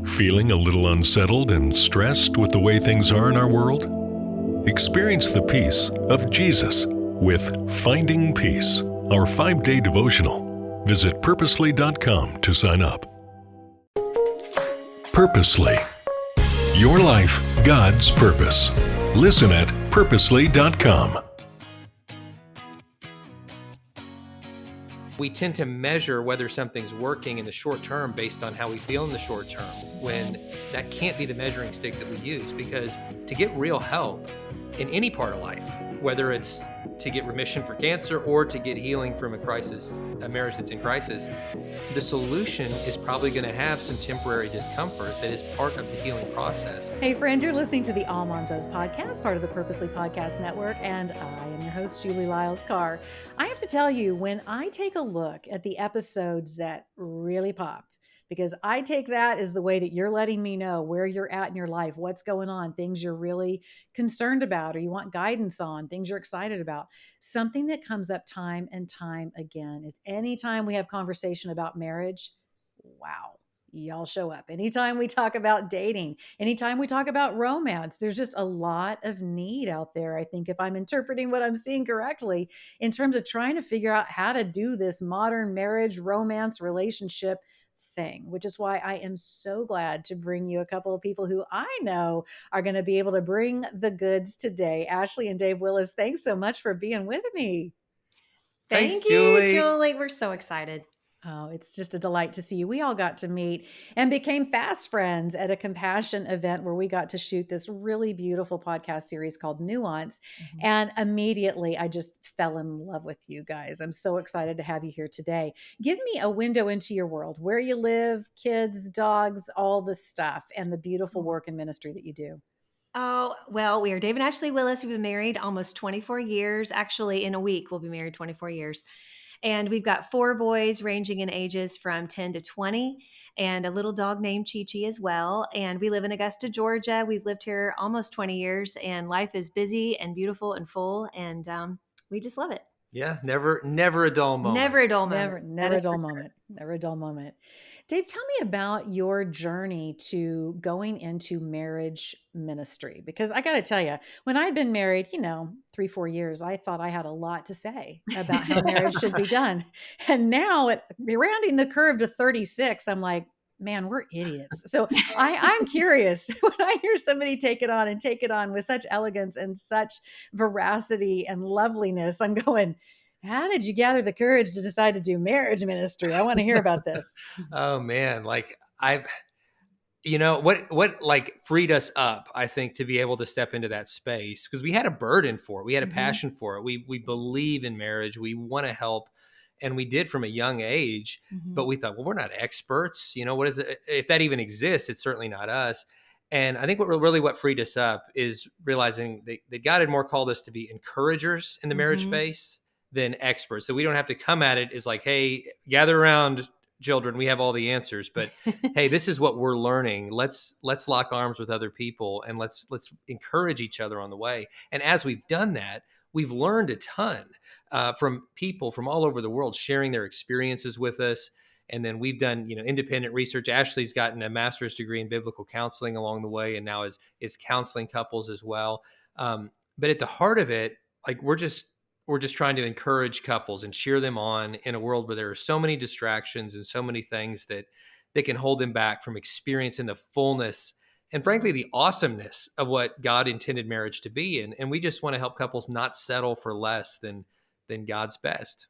Feeling a little unsettled and stressed with the way things are in our world? Experience the peace of Jesus with Finding Peace, our 5-day devotional. Visit purposely.com to sign up. Purposely. Your life, God's purpose. Listen at purposely.com. We tend to measure whether something's working in the short term based on how we feel in the short term, when that can't be the measuring stick that we use. Because to get real help in any part of life, whether it's to get remission for cancer or to get healing from a marriage that's in crisis, the solution is probably going to have some temporary discomfort that is part of the healing process. Hey friend, you're listening to the AllMomDoes podcast, part of the Purposely Podcast Network, and I am your host, Julie Lyles Carr. I have to tell you, when I take a look at the episodes that really popped, because I take that as the way that you're letting me know where you're at in your life, what's going on, things you're really concerned about, or you want guidance on, things you're excited about. Something that comes up time and time again is anytime we have conversation about marriage, wow, y'all show up. Anytime we talk about dating, anytime we talk about romance, there's just a lot of need out there. I think if I'm interpreting what I'm seeing correctly, in terms of trying to figure out how to do this modern marriage, romance, relationship thing, which is why I am so glad to bring you a couple of people who I know are going to be able to bring the goods today. Ashley and Dave Willis, thanks so much for being with me. Thank Julie. you, Julie. We're so excited. Oh, it's just a delight to see you. We all got to meet and became fast friends at a compassion event where we got to shoot this really beautiful podcast series called Nuance. Mm-hmm. And immediately I just fell in love with you guys. I'm so excited to have you here today. Give me a window into your world, where you live, kids, dogs, all the stuff, and the beautiful work and ministry that you do. Oh, well, we are Dave and Ashley Willis. We've been married almost 24 years. Actually, in a week, we'll be married 24 years. And we've got 4 boys ranging in ages from 10 to 20 and a little dog named Chi-Chi as well. And we live in Augusta, Georgia. We've lived here almost 20 years and life is busy and beautiful and full. And we just love it. Yeah. Never a dull moment. Never a dull moment. Never a dull moment. Never a dull moment. Dave, tell me about your journey to going into marriage ministry, because I got to tell you, when I'd been married, 3-4 years, I thought I had a lot to say about how marriage should be done. And now rounding the curve to 36, I'm like, man, we're idiots. So I'm curious when I hear somebody take it on with such elegance and such veracity and loveliness, I'm going, how did you gather the courage to decide to do marriage ministry? I want to hear about this. Oh man. Like what freed us up, I think, to be able to step into that space, because we had a burden for it. We had a passion for it. We believe in marriage. We want to help. And we did from a young age, but we thought, well, we're not experts. What is it? If that even exists, it's certainly not us. And I think what freed us up is realizing that God had more called us to be encouragers in the marriage space than experts. So we don't have to come at it as like, hey, gather around, children, we have all the answers, but hey, this is what we're learning. Let's lock arms with other people and let's encourage each other on the way. And as we've done that, we've learned a ton from people from all over the world sharing their experiences with us. And then we've done, independent research. Ashley's gotten a master's degree in biblical counseling along the way, and now is counseling couples as well. But at the heart of it, like we're just trying to encourage couples and cheer them on in a world where there are so many distractions and so many things that can hold them back from experiencing the fullness and frankly, the awesomeness of what God intended marriage to be. And we just want to help couples not settle for less than God's best.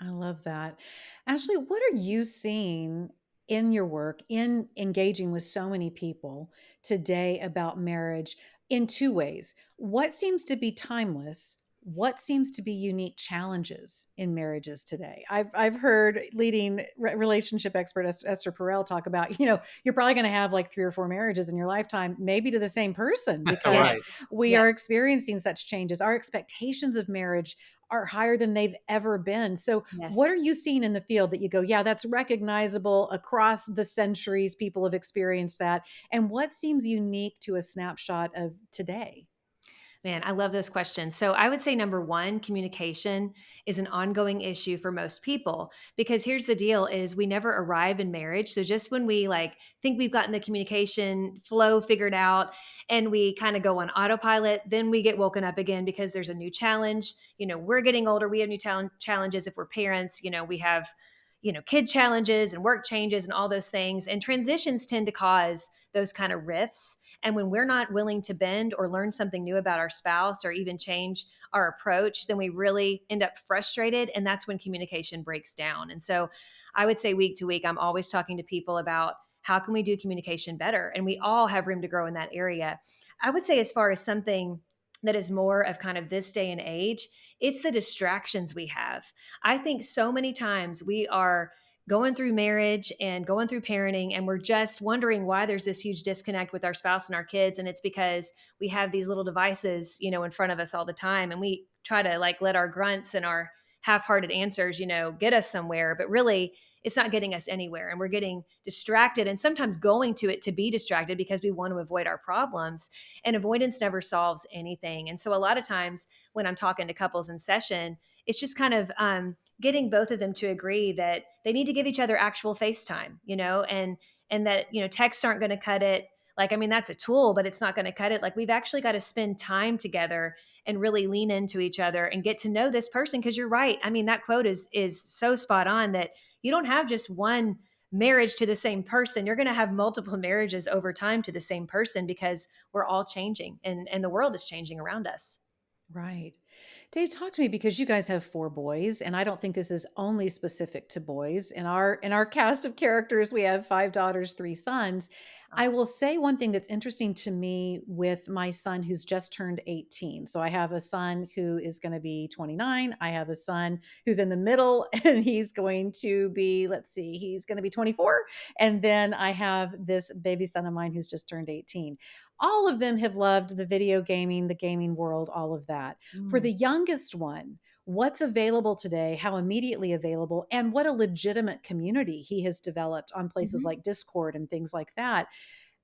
I love that. Ashley, what are you seeing in your work, in engaging with so many people today about marriage in 2 ways? What seems to be timeless? What seems to be unique challenges in marriages today? I've heard leading relationship expert Esther Perel talk about, you're probably going to have like 3 or 4 marriages in your lifetime, maybe to the same person, because we are experiencing such changes. Our expectations of marriage are higher than they've ever been. So what are you seeing in the field that you go, yeah, that's recognizable across the centuries, people have experienced that? And what seems unique to a snapshot of today? Man, I love those questions. So I would say number one, communication is an ongoing issue for most people because here's the deal is we never arrive in marriage. So just when we like think we've gotten the communication flow figured out and we kind of go on autopilot, then we get woken up again because there's a new challenge. We're getting older. We have new challenges. If we're parents, we have kid challenges and work changes and all those things. And transitions tend to cause those kind of rifts. And when we're not willing to bend or learn something new about our spouse or even change our approach, then we really end up frustrated. And that's when communication breaks down. And so I would say week to week, I'm always talking to people about how can we do communication better? And we all have room to grow in that area. I would say, as far as something that is more of kind of this day and age, it's the distractions we have. I think so many times we are going through marriage and going through parenting, and we're just wondering why there's this huge disconnect with our spouse and our kids. And it's because we have these little devices, in front of us all the time. And we try to like let our grunts and our half-hearted answers, get us somewhere. But really, it's not getting us anywhere. And we're getting distracted and sometimes going to it to be distracted because we want to avoid our problems. And avoidance never solves anything. And so a lot of times when I'm talking to couples in session, it's just kind of getting both of them to agree that they need to give each other actual FaceTime, and that, texts aren't going to cut it. Like, I mean, that's a tool, but it's not going to cut it. Like, we've actually got to spend time together and really lean into each other and get to know this person. Cause you're right. I mean, that quote is so spot on that you don't have just one marriage to the same person. You're going to have multiple marriages over time to the same person because we're all changing and the world is changing around us. Right. Dave, talk to me because you guys have 4 boys, and I don't think this is only specific to boys. In our cast of characters, we have 5 daughters, 3 sons. I will say one thing that's interesting to me with my son who's just turned 18. So I have a son who is going to be 29. I have a son who's in the middle and he's going to be, let's see, he's going to be 24. And then I have this baby son of mine who's just turned 18. All of them have loved the video gaming, the gaming world, all of that. For the youngest one, what's available today, how immediately available, and what a legitimate community he has developed on places like Discord and things like that.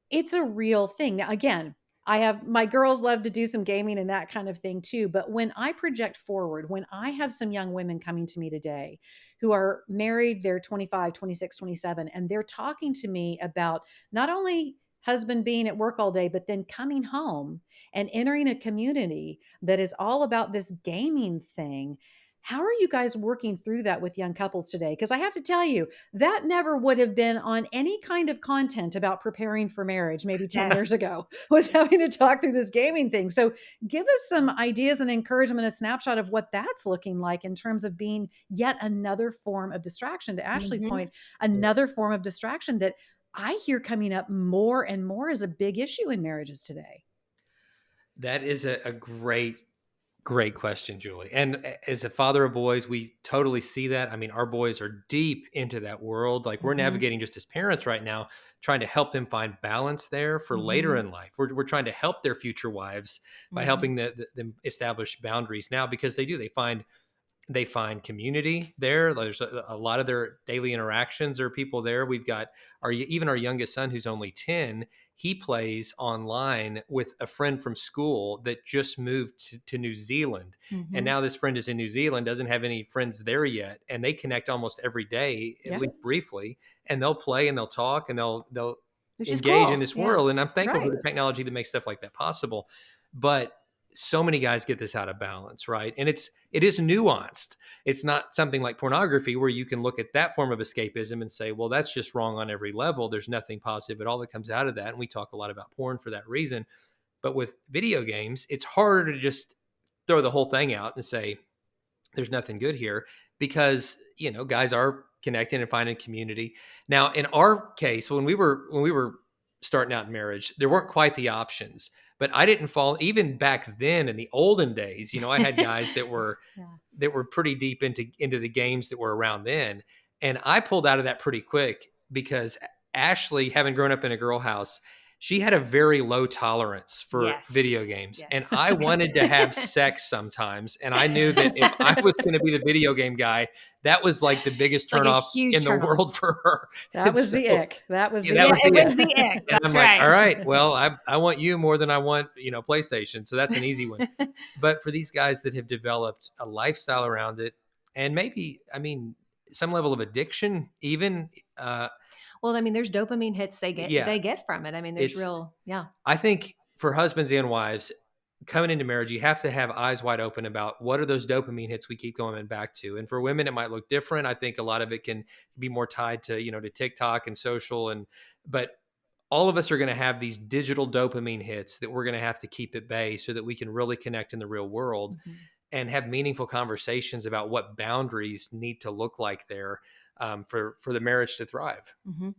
It's a real thing. Now, again, I have my girls love to do some gaming and that kind of thing too. But when I project forward, when I have some young women coming to me today who are married, they're 25, 26, 27, and they're talking to me about not only husband being at work all day, but then coming home and entering a community that is all about this gaming thing. How are you guys working through that with young couples today? Because I have to tell you, that never would have been on any kind of content about preparing for marriage maybe 10 years ago, was having to talk through this gaming thing. So give us some ideas and encouragement, a snapshot of what that's looking like in terms of being yet another form of distraction. To Ashley's point, another form of distraction that I hear coming up more and more as a big issue in marriages today. That is a great question, Julie. And as a father of boys, we totally see that. I mean, our boys are deep into that world. Like, we're navigating just as parents right now, trying to help them find balance there for later in life. We're trying to help their future wives by helping them establish boundaries now, because they find community there. There's a lot of their daily interactions. There are people there. We've got even our youngest son, who's only 10. He plays online with a friend from school that just moved to New Zealand. And now this friend is in New Zealand, doesn't have any friends there yet. And they connect almost every day, at least briefly, and they'll play and they'll talk and they'll engage in this world. And I'm thankful for the technology that makes stuff like that possible. But so many guys get this out of balance, right? And it is nuanced. It's not something like pornography where you can look at that form of escapism and say, well, that's just wrong on every level. There's nothing positive at all that comes out of that. And we talk a lot about porn for that reason. But with video games, it's harder to just throw the whole thing out and say, there's nothing good here, because, guys are connecting and finding community. Now, in our case, when we were starting out in marriage, there weren't quite the options. But I didn't fall, even back then in the olden days. I had guys that were pretty deep into the games that were around then, and I pulled out of that pretty quick because Ashley, having grown up in a girl house, she had a very low tolerance for video Yes. games. And Yes. I wanted to have sex sometimes. And I knew that if I was going to be the video game guy, that was like the biggest It's like a turnoff huge in the turnoff. world for her. That And was the so ick. That was yeah, the that Yeah, was ick. it the was it. the ick. And I'm That's like, all right. right, well, I want you more than I want, PlayStation. So that's an easy one. But for these guys that have developed a lifestyle around it, and maybe, some level of addiction, even, Well, I mean, there's dopamine hits yeah, they get from it. I mean, there's it's, real, yeah. I think for husbands and wives coming into marriage, you have to have eyes wide open about what are those dopamine hits we keep going back to. And for women, it might look different. I think a lot of it can be more tied to, to TikTok and social but all of us are going to have these digital dopamine hits that we're going to have to keep at bay so that we can really connect in the real world Mhm. and have meaningful conversations about what boundaries need to look like there, for the marriage to thrive. Mhm.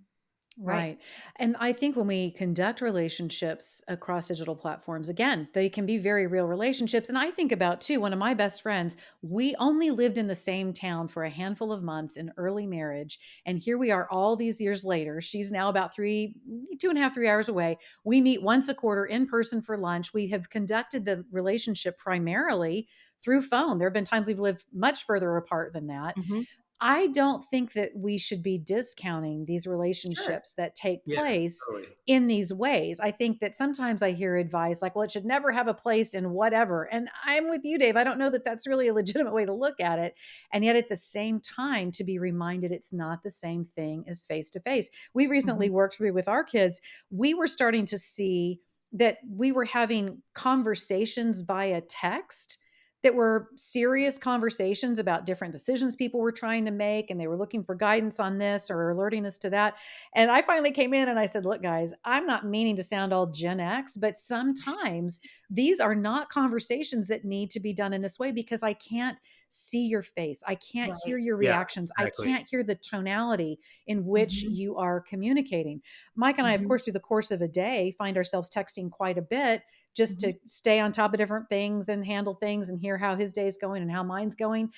Right. Right. And I think when we conduct relationships across digital platforms, again, they can be very real relationships. And I think about too, one of my best friends, we only lived in the same town for a handful of months in early marriage. And here we are all these years later. She's now about 2.5, 3 hours away. We meet once a quarter in person for lunch. We have conducted the relationship primarily through phone. There have been times we've lived much further apart than that. Mhm. I don't think that we should be discounting these Sure. relationships that take Yeah, place totally. in these ways. I think that sometimes I hear advice like, well, it should never have a place in whatever. And I'm with you, Dave. I don't know that that's really a legitimate way to look at it. And yet at the same time, to be reminded it's not the same thing as face to face. We recently Mhm. worked through with our kids. We were starting to see that we were having conversations via text that were serious conversations about different decisions people were trying to make. And they were looking for guidance on this or alerting us to that. And I finally came in and I said, look, guys, I'm not meaning to sound all Gen X, but sometimes these are not conversations that need to be done in this way because I can't see your face. I can't hear Right. your Yeah, reactions. I exactly. can't hear the tonality in which Mhm. you are communicating. Mike and I, of Mhm. course, through the course of a day, find ourselves texting quite a bit just Mhm. to stay on top of different things and handle things and hear how his day's going and how mine's going.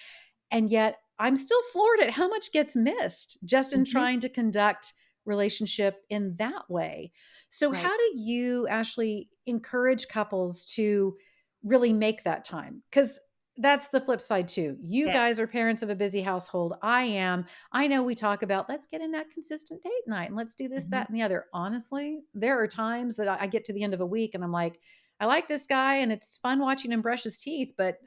And yet I'm still floored at how much gets missed just in Mhm. trying to conduct relationship in that way. So Right. how do you, Ashley, encourage couples to really make that time? Because that's the flip side too. You Yes. guys are parents of a busy household. I am. I know we talk about let's get in that consistent date night and let's do this, Mhm. that, and the other. Honestly, there are times that I get to the end of a week and I'm like, I like this guy and it's fun watching him brush his teeth, but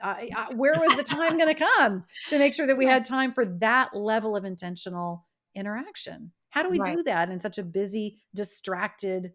where was the time going to come to make sure that we Right. had time for that level of intentional interaction? How do we Right. do that in such a busy, distracted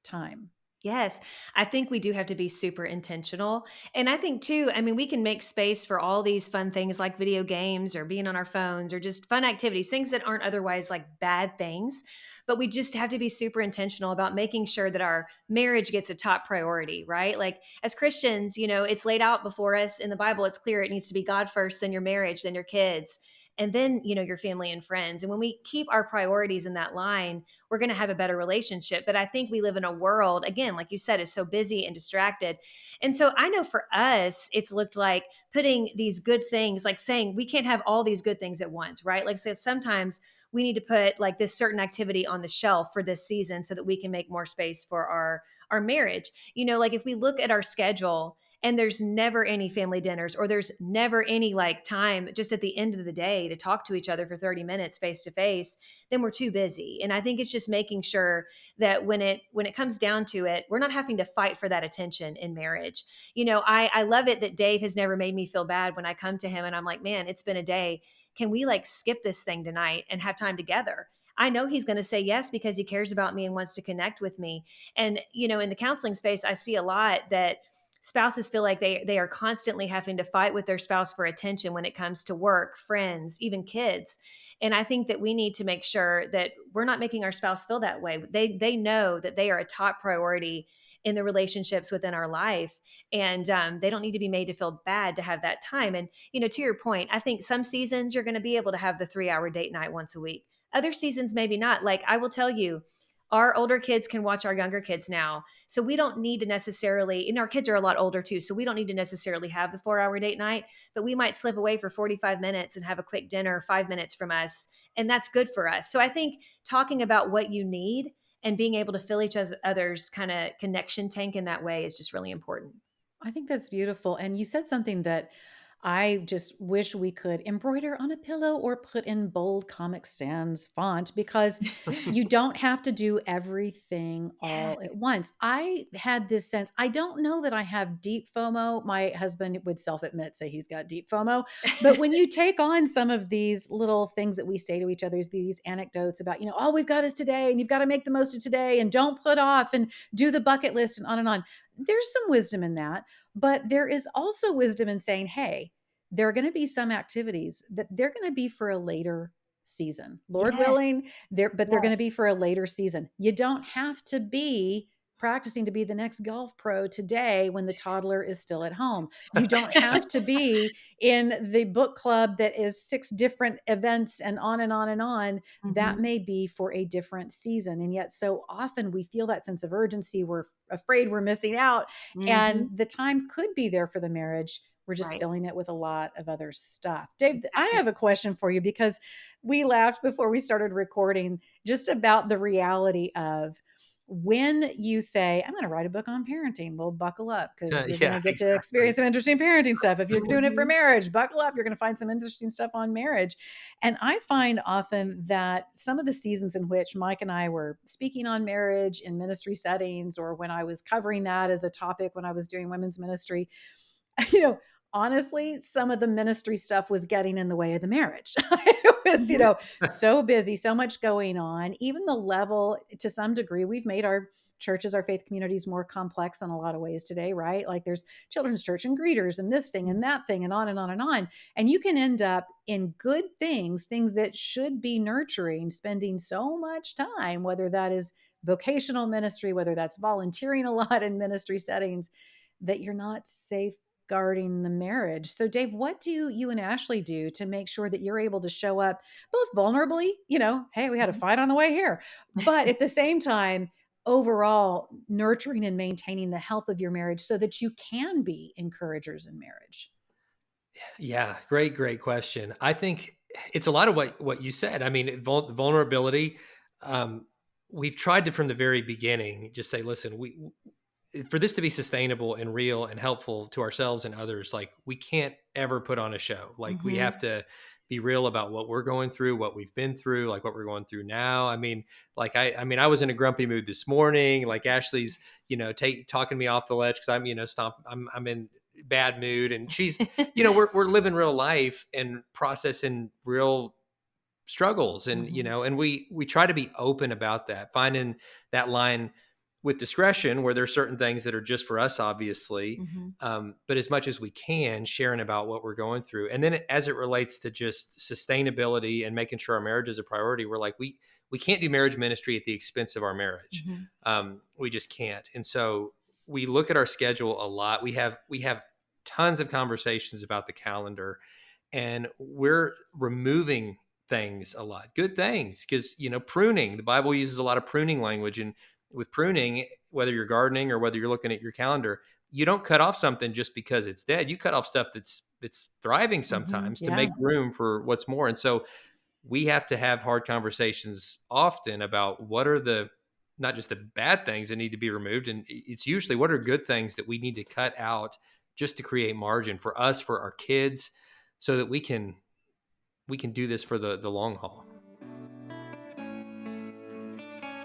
time? Yes, I think we do have to be super intentional. And I think too, I mean, we can make space for all these fun things like video games or being on our phones or just fun activities, things that aren't otherwise like bad things. But we just have to be super intentional about making sure that our marriage gets a top priority, right? Like as Christians, it's laid out before us in the Bible. It's clear it needs to be God first, then your marriage, then your kids, and then, your family and friends. And when we keep our priorities in that line, we're going to have a better relationship. But I think we live in a world, again, like you said, is so busy and distracted. And so I know for us, it's looked like putting these good things, like saying we can't have all these good things at once, right? Like, so sometimes we need to put like this certain activity on the shelf for this season so that we can make more space for our marriage. Like if we look at our schedule and there's never any family dinners or there's never any like time just at the end of the day to talk to each other for 30 minutes face to face, then we're too busy. And I think it's just making sure that when it comes down to it, we're not having to fight for that attention in marriage. I love it that Dave has never made me feel bad when I come to him and I'm like, man, it's been a day. Can we like skip this thing tonight and have time together? I know he's going to say yes because he cares about me and wants to connect with me. And in the counseling space, I see a lot that spouses feel like they are constantly having to fight with their spouse for attention when it comes to work, friends, even kids. And I think that we need to make sure that we're not making our spouse feel that way. They know that they are a top priority in the relationships within our life, and they don't need to be made to feel bad to have that time. And to your point, I think some seasons you're going to be able to have the 3-hour date night once a week. Other seasons maybe not. Like I will tell you, our older kids can watch our younger kids now. So we don't need to necessarily, and our kids are a lot older too. So we don't need to necessarily have the 4-hour date night, but we might slip away for 45 minutes and have a quick dinner, 5 minutes from us. And that's good for us. So I think talking about what you need and being able to fill each other's kind of connection tank in that way is just really important. I think that's beautiful. And you said something that I just wish we could embroider on a pillow or put in bold Comic Sans font, because you don't have to do everything all at Yes. once. I had this sense, I don't know that I have deep FOMO. My husband would self-admit, say he's got deep FOMO. But when you take on some of these little things that we say to each other, these anecdotes about, all we've got is today and you've got to make the most of today and don't put off and do the bucket list and on and on. There's some wisdom in that. But there is also wisdom in saying, hey, there are going to be some activities that they're going to be for a later season, Lord Yes. willing, they're going to be for a later season. You don't have to be practicing to be the next golf pro today when the toddler is still at home. You don't have to be in the book club that is 6 different events and on and on and on. That may be for a different season. And yet so often we feel that sense of urgency. We're afraid we're missing out. And the time could be there for the marriage. We're just filling it with a lot of other stuff. Dave, I have a question for you, because we laughed before we started recording just about the reality of when you say, I'm going to write a book on parenting. Well, buckle up, because you're going to get to experience some interesting parenting stuff. If you're doing it for marriage, buckle up. You're going to find some interesting stuff on marriage. And I find often that some of the seasons in which Mike and I were speaking on marriage in ministry settings, or when I was covering that as a topic when I was doing women's ministry, honestly, some of the ministry stuff was getting in the way of the marriage. It was, so busy, so much going on. Even the level, to some degree, we've made our churches, our faith communities more complex in a lot of ways today, right? Like there's children's church and greeters and this thing and that thing and on and on and on. And you can end up in good things that should be nurturing, spending so much time, whether that is vocational ministry, whether that's volunteering a lot in ministry settings, that you're not safeguarding the marriage. So Dave, what do you and Ashley do to make sure that you're able to show up both vulnerably, hey, we had a fight on the way here, but at the same time, overall nurturing and maintaining the health of your marriage so that you can be encouragers in marriage? Yeah, great question. I think it's a lot of what you said. I mean, vulnerability. We've tried to, from the very beginning, just say, listen, for this to be sustainable and real and helpful to ourselves and others, like we can't ever put on a show. Like we have to be real about what we're going through, what we've been through, like what we're going through now. I mean, like I was in a grumpy mood this morning. Like Ashley's, talking me off the ledge because I'm in bad mood, and she's, we're living real life and processing real struggles, and and we try to be open about that, finding that line with discretion where there's certain things that are just for us, obviously, but as much as we can, sharing about what we're going through. And then as it relates to just sustainability and making sure our marriage is a priority, we're like, we can't do marriage ministry at the expense of our marriage. We just can't. And so we look at our schedule a lot. We have tons of conversations about the calendar, and we're removing things a lot, good things, because, pruning, the Bible uses a lot of pruning language. And with pruning, whether you're gardening or whether you're looking at your calendar, you don't cut off something just because it's dead. You cut off stuff that's thriving sometimes to make room for what's more. And so we have to have hard conversations often about what are not just the bad things that need to be removed. And it's usually what are good things that we need to cut out just to create margin for us, for our kids, so that we can do this for the long haul.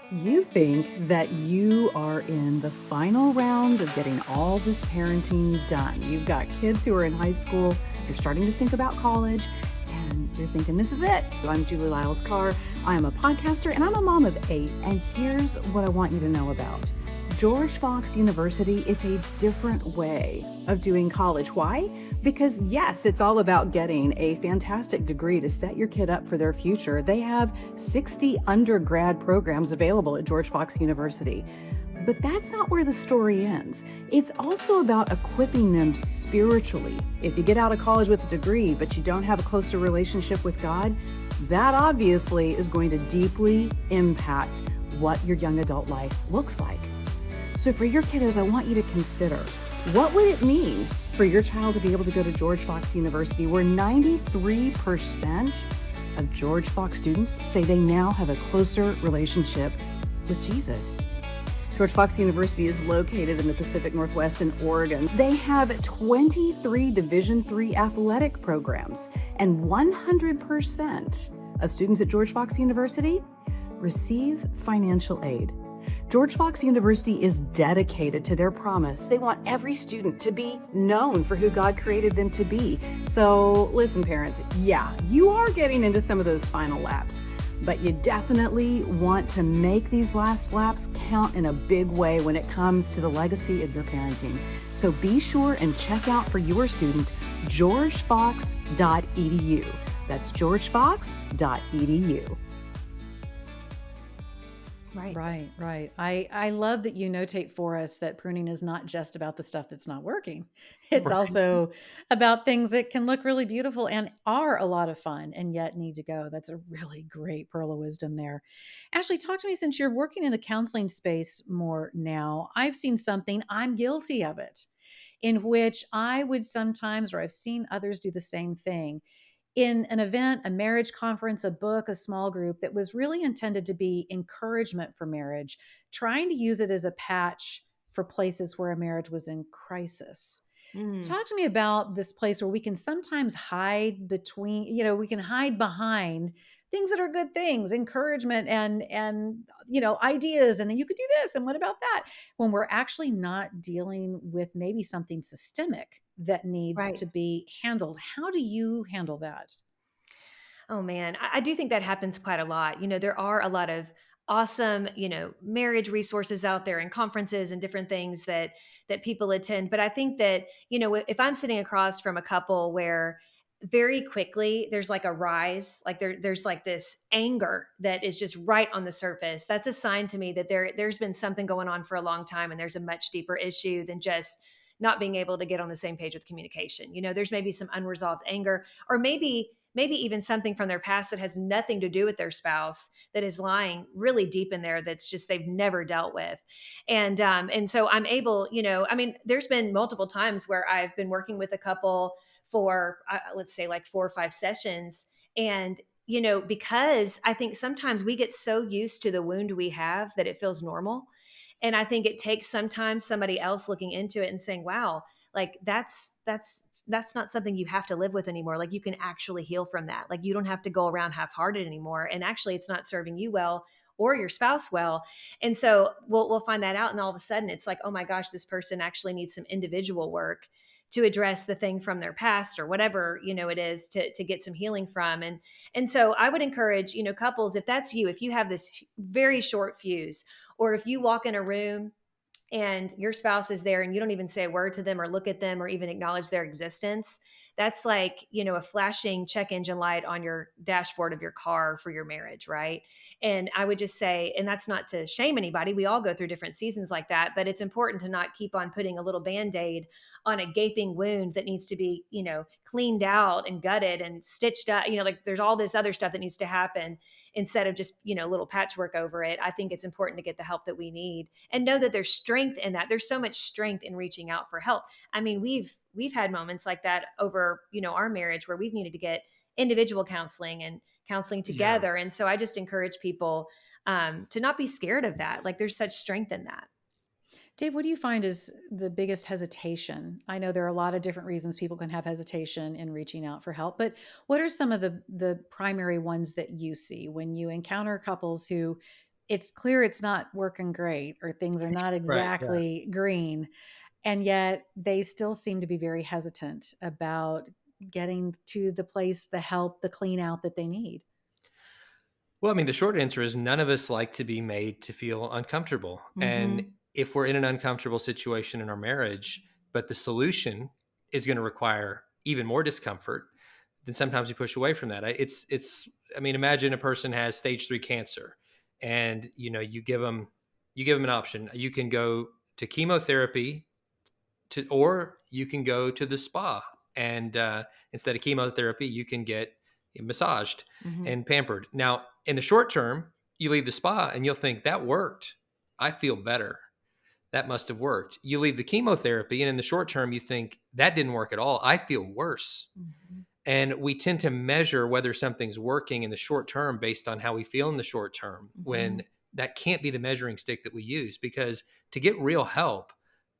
You think that you are in the final round of getting all this parenting done. You've got kids who are in high school, you're starting to think about college, and you're thinking, this is it. I'm Julie Lyles Carr. I am a podcaster and I'm a mom of 8. And here's what I want you to know about George Fox University. It's a different way of doing college. Why? Because yes, it's all about getting a fantastic degree to set your kid up for their future. They have 60 undergrad programs available at George Fox University. But that's not where the story ends. It's also about equipping them spiritually. If you get out of college with a degree, but you don't have a closer relationship with God, that obviously is going to deeply impact what your young adult life looks like. So for your kiddos, I want you to consider, what would it mean for your child to be able to go to George Fox University, where 93% of George Fox students say they now have a closer relationship with Jesus. George Fox University is located in the Pacific Northwest in Oregon. They have 23 Division III athletic programs, and 100% of students at George Fox University receive financial aid. George Fox University is dedicated to their promise. They want every student to be known for who God created them to be. So listen, parents, yeah, you are getting into some of those final laps, but you definitely want to make these last laps count in a big way when it comes to the legacy of your parenting. So be sure and check out for your student georgefox.edu. That's georgefox.edu. Right. I love that you notate for us that pruning is not just about the stuff that's not working. It's also about things that can look really beautiful and are a lot of fun and yet need to go. That's a really great pearl of wisdom there. Ashley, talk to me, since you're working in the counseling space more now. I've seen something, I'm guilty of it, in which I would sometimes, or I've seen others do the same thing, in an event, a marriage conference, a book, a small group that was really intended to be encouragement for marriage, trying to use it as a patch for places where a marriage was in crisis. Talk to me about this place where we can sometimes hide between, we can hide behind things that are good things, encouragement and ideas, and you could do this, and what about that, when we're actually not dealing with maybe something systemic that needs to be handled. How do you handle that? Oh man, I do think that happens quite a lot. There are a lot of awesome, marriage resources out there and conferences and different things that people attend. But I think that, if I'm sitting across from a couple where very quickly there's like a rise, like there's like this anger that is just right on the surface, that's a sign to me that there's been something going on for a long time, and there's a much deeper issue than just not being able to get on the same page with communication. There's maybe some unresolved anger, or maybe even something from their past that has nothing to do with their spouse that is lying really deep in there, that's just they've never dealt with. And so I'm able, there's been multiple times where I've been working with a couple for let's say like 4 or 5 sessions, and because I think sometimes we get so used to the wound we have that it feels normal. And I think it takes sometimes somebody else looking into it and saying, wow, like that's not something you have to live with anymore. Like you can actually heal from that. Like you don't have to go around half-hearted anymore. And actually it's not serving you well or your spouse well. And so we'll find that out. And all of a sudden it's like, oh my gosh, this person actually needs some individual work to address the thing from their past or whatever, it is to get some healing from. And so I would encourage, couples, if that's you, if you have this very short fuse, or if you walk in a room and your spouse is there and you don't even say a word to them or look at them or even acknowledge their existence, that's like, a flashing check engine light on your dashboard of your car for your marriage, right? And I would just say, and that's not to shame anybody, we all go through different seasons like that, but it's important to not keep on putting a little Band-Aid on a gaping wound that needs to be, cleaned out and gutted and stitched up, like there's all this other stuff that needs to happen instead of just, little patchwork over it. I think it's important to get the help that we need and know that there's strength in that. There's so much strength in reaching out for help. I mean, we've had moments like that over, our marriage where we've needed to get individual counseling and counseling together. Yeah. And so I just encourage people to not be scared of that. Like there's such strength in that. Dave, what do you find is the biggest hesitation? I know there are a lot of different reasons people can have hesitation in reaching out for help, but what are some of the primary ones that you see when you encounter couples who it's clear it's not working great or things are not exactly green, and yet they still seem to be very hesitant about getting to the place, the help, the clean out that they need? Well, I mean, the short answer is none of us like to be made to feel uncomfortable. Mm-hmm. And if we're in an uncomfortable situation in our marriage, but the solution is going to require even more discomfort, then sometimes we push away from that. I mean, imagine a person has stage 3 cancer and, you give them an option. You can go to chemotherapy or you can go to the spa. And instead of chemotherapy, you can get massaged and pampered. Now, in the short term, you leave the spa and you'll think that worked. I feel better. That must have worked. You leave the chemotherapy and in the short term, you think that didn't work at all. I feel worse. Mm-hmm. And we tend to measure whether something's working in the short term based on how we feel in the short term, when that can't be the measuring stick that we use, because to get real help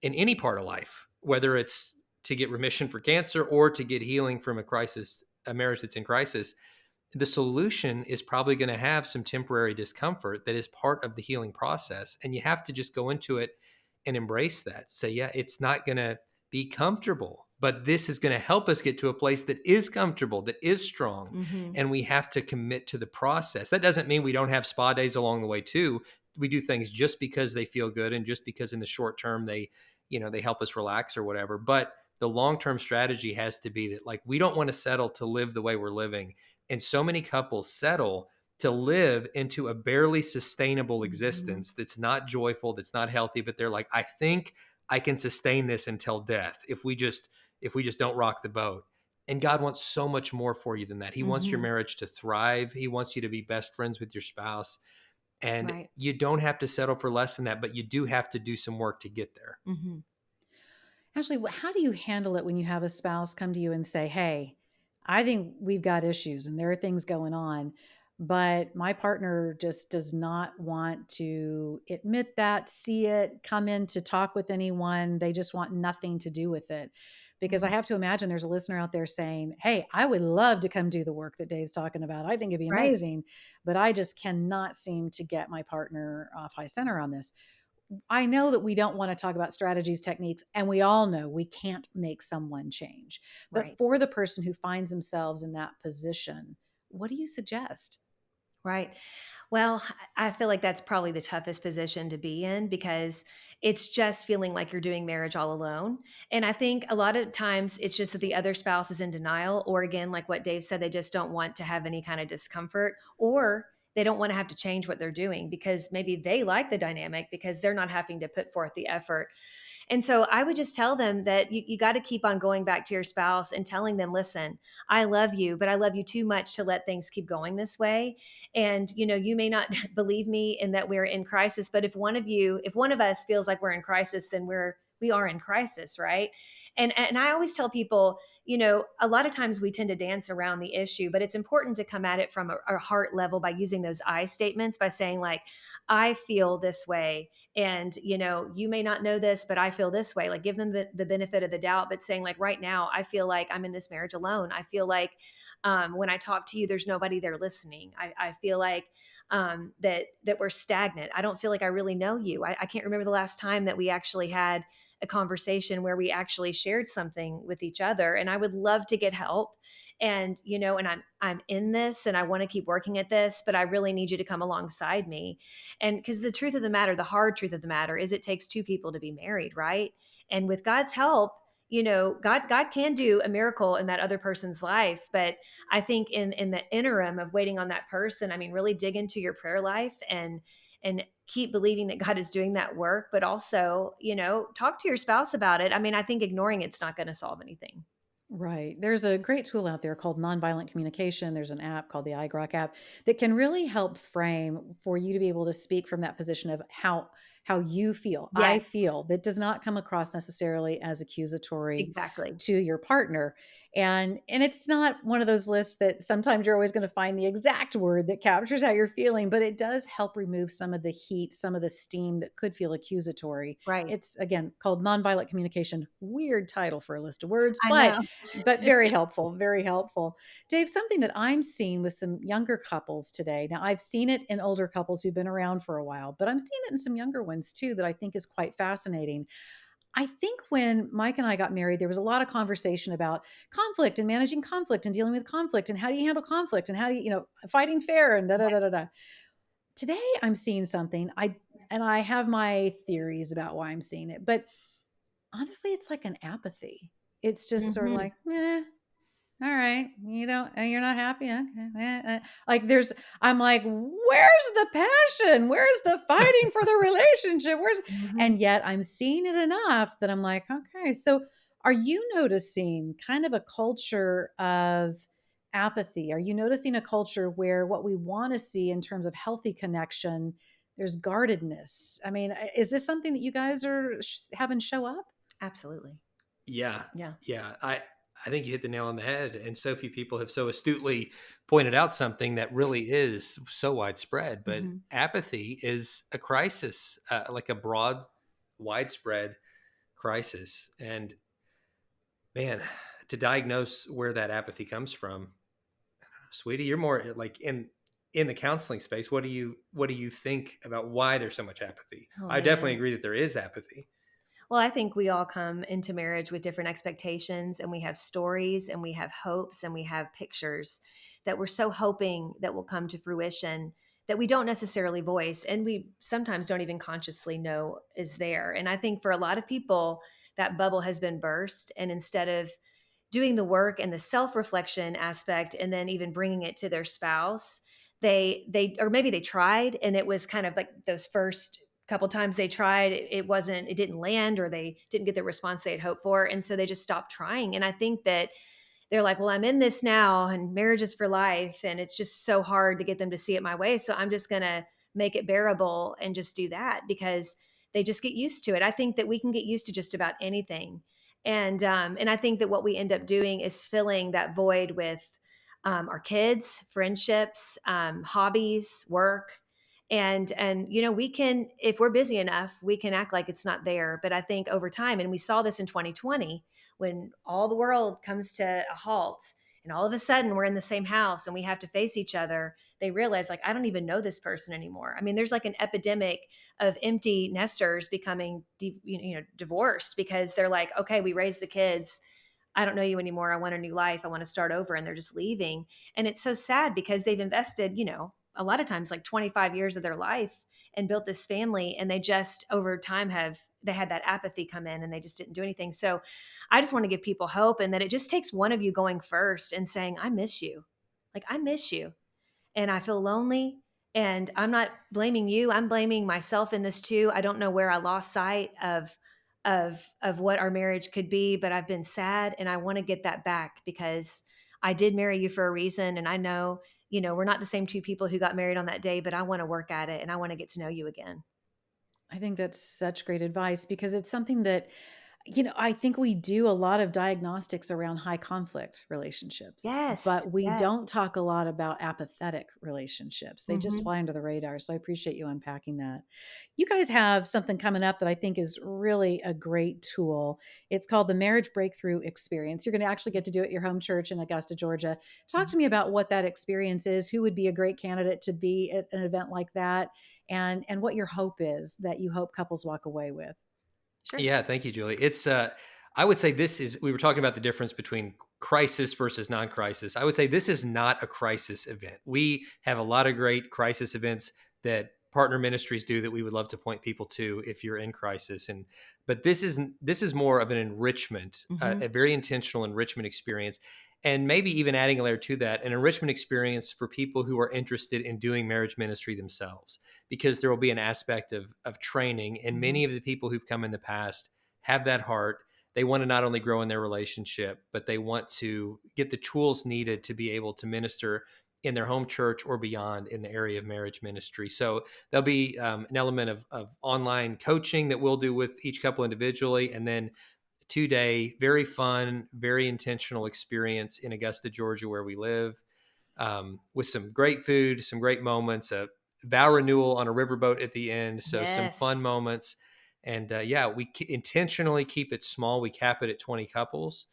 in any part of life, whether it's to get remission for cancer or to get healing from a marriage that's in crisis, the solution is probably going to have some temporary discomfort that is part of the healing process. And you have to just go into it and embrace that. Say, yeah, it's not going to be comfortable, but this is going to help us get to a place that is comfortable, that is strong. Mm-hmm. And we have to commit to the process. That doesn't mean we don't have spa days along the way too. We do things just because they feel good and just because in the short term they help us relax or whatever. But the long-term strategy has to be that, like, we don't want to settle to live the way we're living. And so many couples settle to live into a barely sustainable existence that's not joyful, that's not healthy, but they're like, I think I can sustain this until death if we just don't rock the boat. And God wants so much more for you than that. He wants your marriage to thrive. He wants you to be best friends with your spouse. And you don't have to settle for less than that, but you do have to do some work to get there. Mm-hmm. Ashley, how do you handle it when you have a spouse come to you and say, hey, I think we've got issues and there are things going on, but my partner just does not want to admit that, see it, come in to talk with anyone. They just want nothing to do with it. Because I have to imagine there's a listener out there saying, hey, I would love to come do the work that Dave's talking about. I think it'd be amazing, but I just cannot seem to get my partner off high center on this. I know that we don't want to talk about strategies, techniques, and we all know we can't make someone change. But for the person who finds themselves in that position, what do you suggest? Right. Well, I feel like that's probably the toughest position to be in, because it's just feeling like you're doing marriage all alone. And I think a lot of times it's just that the other spouse is in denial, or again, like what Dave said, they just don't want to have any kind of discomfort, or they don't want to have to change what they're doing because maybe they like the dynamic because they're not having to put forth the effort. And so I would just tell them that you got to keep on going back to your spouse and telling them, listen, I love you, but I love you too much to let things keep going this way. And, you may not believe me in that we're in crisis, but if one of us feels like we're in crisis, then we are in crisis, right? And I always tell people, a lot of times we tend to dance around the issue, but it's important to come at it from a heart level by using those I statements, by saying like, I feel this way. And, you may not know this, but I feel this way. Like, give them the benefit of the doubt, but saying like, right now, I feel like I'm in this marriage alone. I feel like when I talk to you, there's nobody there listening. I feel like that we're stagnant. I don't feel like I really know you. I can't remember the last time that we actually had a conversation where we actually shared something with each other. And I would love to get help. And, and I'm in this and I want to keep working at this, but I really need you to come alongside me. And because the truth of the matter, the hard truth of the matter is it takes two people to be married, right? And with God's help, God can do a miracle in that other person's life. But I think in the interim of waiting on that person, really dig into your prayer life and keep believing that God is doing that work, but also, talk to your spouse about it. I think ignoring it's not going to solve anything. Right. There's a great tool out there called nonviolent communication. There's an app called the iGrok app that can really help frame for you to be able to speak from that position of how you feel. Yes. I feel that does not come across necessarily as accusatory Exactly. to your partner. And it's not one of those lists that sometimes you're always going to find the exact word that captures how you're feeling, but it does help remove some of the heat, some of the steam that could feel accusatory. Right. It's, again, called nonviolent communication. Weird title for a list of words, I know. but very helpful, very helpful. Dave, something that I'm seeing with some younger couples today. Now, I've seen it in older couples who've been around for a while, but I'm seeing it in some younger ones too that I think is quite fascinating. I think when Mike and I got married, there was a lot of conversation about conflict and managing conflict and dealing with conflict and how do you handle conflict and how do you, fighting fair and da da da da da. Today, I'm seeing something. I have my theories about why I'm seeing it, but honestly, it's like an apathy. It's just sort of like, all right, you're not happy. Okay. I'm like, where's the passion? Where's the fighting for the relationship? And yet I'm seeing it enough that I'm like, okay. So are you noticing kind of a culture of apathy? Are you noticing a culture where what we want to see in terms of healthy connection, there's guardedness? Is this something that you guys are having show up? Absolutely. Yeah. I think you hit the nail on the head. And so few people have so astutely pointed out something that really is so widespread. But Mhm. apathy is a crisis, like a broad, widespread crisis. And man, to diagnose where that apathy comes from, sweetie, you're more like in the counseling space. What do you think about why there's so much apathy? Oh I definitely man. agree that there is apathy. Well, I think we all come into marriage with different expectations, and we have stories and we have hopes and we have pictures that we're so hoping that will come to fruition that we don't necessarily voice, and we sometimes don't even consciously know is there. And I think for a lot of people, that bubble has been burst. And instead of doing the work and the self-reflection aspect and then even bringing it to their spouse, they or maybe they tried and it was kind of like those first couple times they tried, it didn't land, or they didn't get the response they had hoped for, and so they just stopped trying. And I think that they're like, well, I'm in this now and marriage is for life, and it's just so hard to get them to see it my way, so I'm just going to make it bearable and just do that, because they just get used to it. I think that we can get used to just about anything. And I think that what we end up doing is filling that void with our kids, friendships, hobbies, work. And we can, if we're busy enough, we can act like it's not there. But I think over time, and we saw this in 2020, when all the world comes to a halt and all of a sudden we're in the same house and we have to face each other, they realize, like, I don't even know this person anymore. I mean, there's like an epidemic of empty nesters becoming divorced, because they're like, okay, we raised the kids, I don't know you anymore, I want a new life, I want to start over, and they're just leaving. And it's so sad because they've invested, a lot of times like 25 years of their life and built this family, and they just over time they had that apathy come in and they just didn't do anything. So I just want to give people hope, and that it just takes one of you going first and saying, I miss you. Like, I miss you and I feel lonely. And I'm not blaming you, I'm blaming myself in this too. I don't know where I lost sight of what our marriage could be, but I've been sad and I want to get that back, because I did marry you for a reason. And I know, we're not the same two people who got married on that day, but I want to work at it and I want to get to know you again. I think that's such great advice, because it's something that, I think we do a lot of diagnostics around high conflict relationships, Yes. but we Yes. don't talk a lot about apathetic relationships. They just Mhm. fly under the radar. So I appreciate you unpacking that. You guys have something coming up that I think is really a great tool. It's called the Marriage Breakthrough Experience. You're going to actually get to do it at your home church in Augusta, Georgia. Talk to me about what that experience is, who would be a great candidate to be at an event like that, and what your hope is that you hope couples walk away with. Sure. Yeah, thank you, Julie. I would say we were talking about the difference between crisis versus non-crisis. I would say this is not a crisis event. We have a lot of great crisis events that partner ministries do that we would love to point people to if you're in crisis. But this is more of an enrichment, Mhm. a very intentional enrichment experience. And maybe even adding a layer to that, an enrichment experience for people who are interested in doing marriage ministry themselves, because there will be an aspect of training. And many of the people who've come in the past have that heart. They want to not only grow in their relationship, but they want to get the tools needed to be able to minister in their home church or beyond in the area of marriage ministry. So there'll be an element of online coaching that we'll do with each couple individually, and then 2-day, very fun, very intentional experience in Augusta, Georgia, where we live, with some great food, some great moments, a vow renewal on a riverboat at the end. So some Yes. fun moments. And yeah, we intentionally keep it small. We cap it at 20 couples.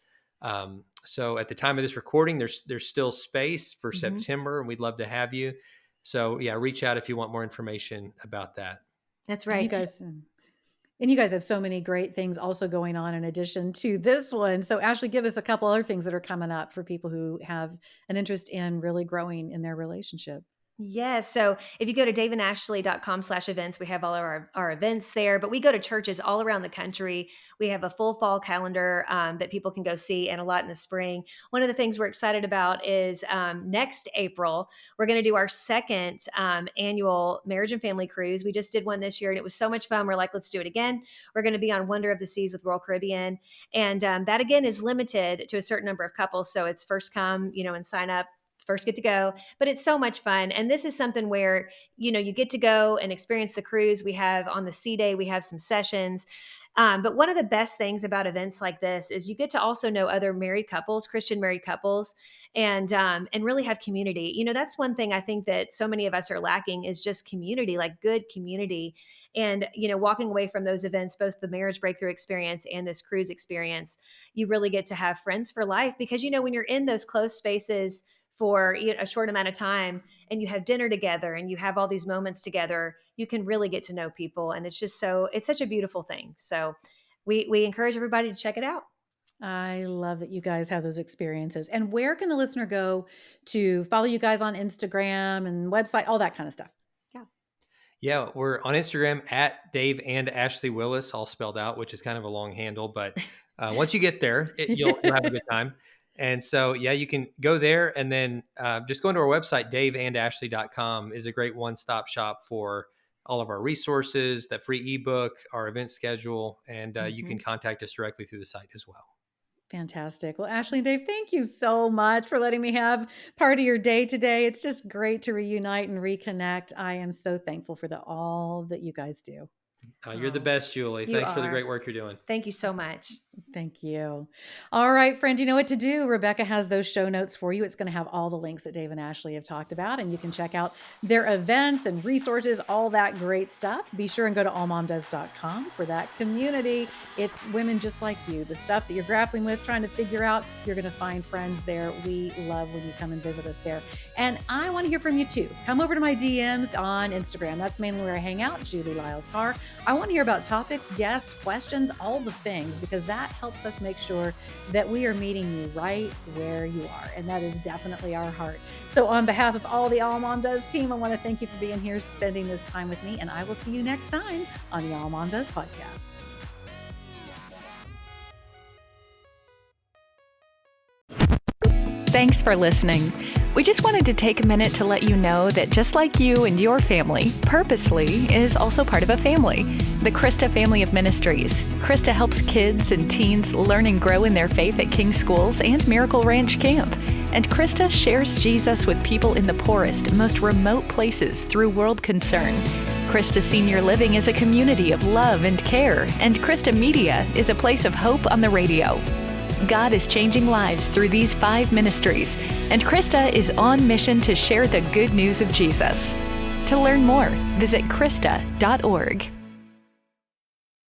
So at the time of this recording, there's still space for Mhm. September, and we'd love to have you. So yeah, reach out if you want more information about that. That's And you right. guys have so many great things also going on in addition to this one. So Ashley, give us a couple other things that are coming up for people who have an interest in really growing in their relationship. Yes. So if you go to daveandashley.com/events, we have all of our events there, but we go to churches all around the country. We have a full fall calendar that people can go see, and a lot in the spring. One of the things we're excited about is next April, we're going to do our second annual Marriage and Family Cruise. We just did one this year and it was so much fun. We're like, let's do it again. We're going to be on Wonder of the Seas with Royal Caribbean. And that again is limited to a certain number of couples. So it's first come, and sign up first get to go, but it's so much fun. And this is something where, you get to go and experience the cruise. We have on the sea day, we have some sessions. But one of the best things about events like this is you get to also know other married couples, Christian married couples, and really have community. That's one thing I think that so many of us are lacking is just community, like good community. And, walking away from those events, both the marriage breakthrough experience and this cruise experience, you really get to have friends for life because, when you're in those close spaces for a short amount of time and you have dinner together and you have all these moments together, you can really get to know people. And it's such a beautiful thing. So we encourage everybody to check it out. I love that you guys have those experiences. And where can the listener go to follow you guys on Instagram and website, all that kind of stuff? Yeah, we're on Instagram at Dave and Ashley Willis, all spelled out, which is kind of a long handle, but once you get there, you'll have a good time. And so, yeah, you can go there and then just go into our website, daveandashley.com is a great one-stop shop for all of our resources, that free ebook, our event schedule, and you can contact us directly through the site as well. Fantastic. Well, Ashley and Dave, thank you so much for letting me have part of your day today. It's just great to reunite and reconnect. I am so thankful for all that you guys do. You're the best, Julie. Thanks for the great work you're doing. Thank you so much. Thank you. All right, friend, you know what to do. Rebecca has those show notes for you. It's going to have all the links that Dave and Ashley have talked about, and you can check out their events and resources, all that great stuff. Be sure and go to allmomdoes.com for that community. It's women just like you. The stuff that you're grappling with, trying to figure out, you're going to find friends there. We love when you come and visit us there. And I want to hear from you too. Come over to my DMs on Instagram. That's mainly where I hang out, Julie Lyles Carr. I want to hear about topics, guests, questions, all the things, because that helps us make sure that we are meeting you right where you are. And that is definitely our heart. So on behalf of all the All Mom Does team, I want to thank you for being here, spending this time with me, and I will see you next time on the All Mom Does podcast. Thanks for listening. We just wanted to take a minute to let you know that just like you and your family, Purposely is also part of a family, the Krista family of ministries. Krista helps kids and teens learn and grow in their faith at King Schools and Miracle Ranch Camp. And Krista shares Jesus with people in the poorest, most remote places through World Concern. Krista Senior Living is a community of love and care, and Krista Media is a place of hope on the radio. God is changing lives through these 5 ministries, and Krista is on mission to share the good news of Jesus. To learn more, visit Krista.org.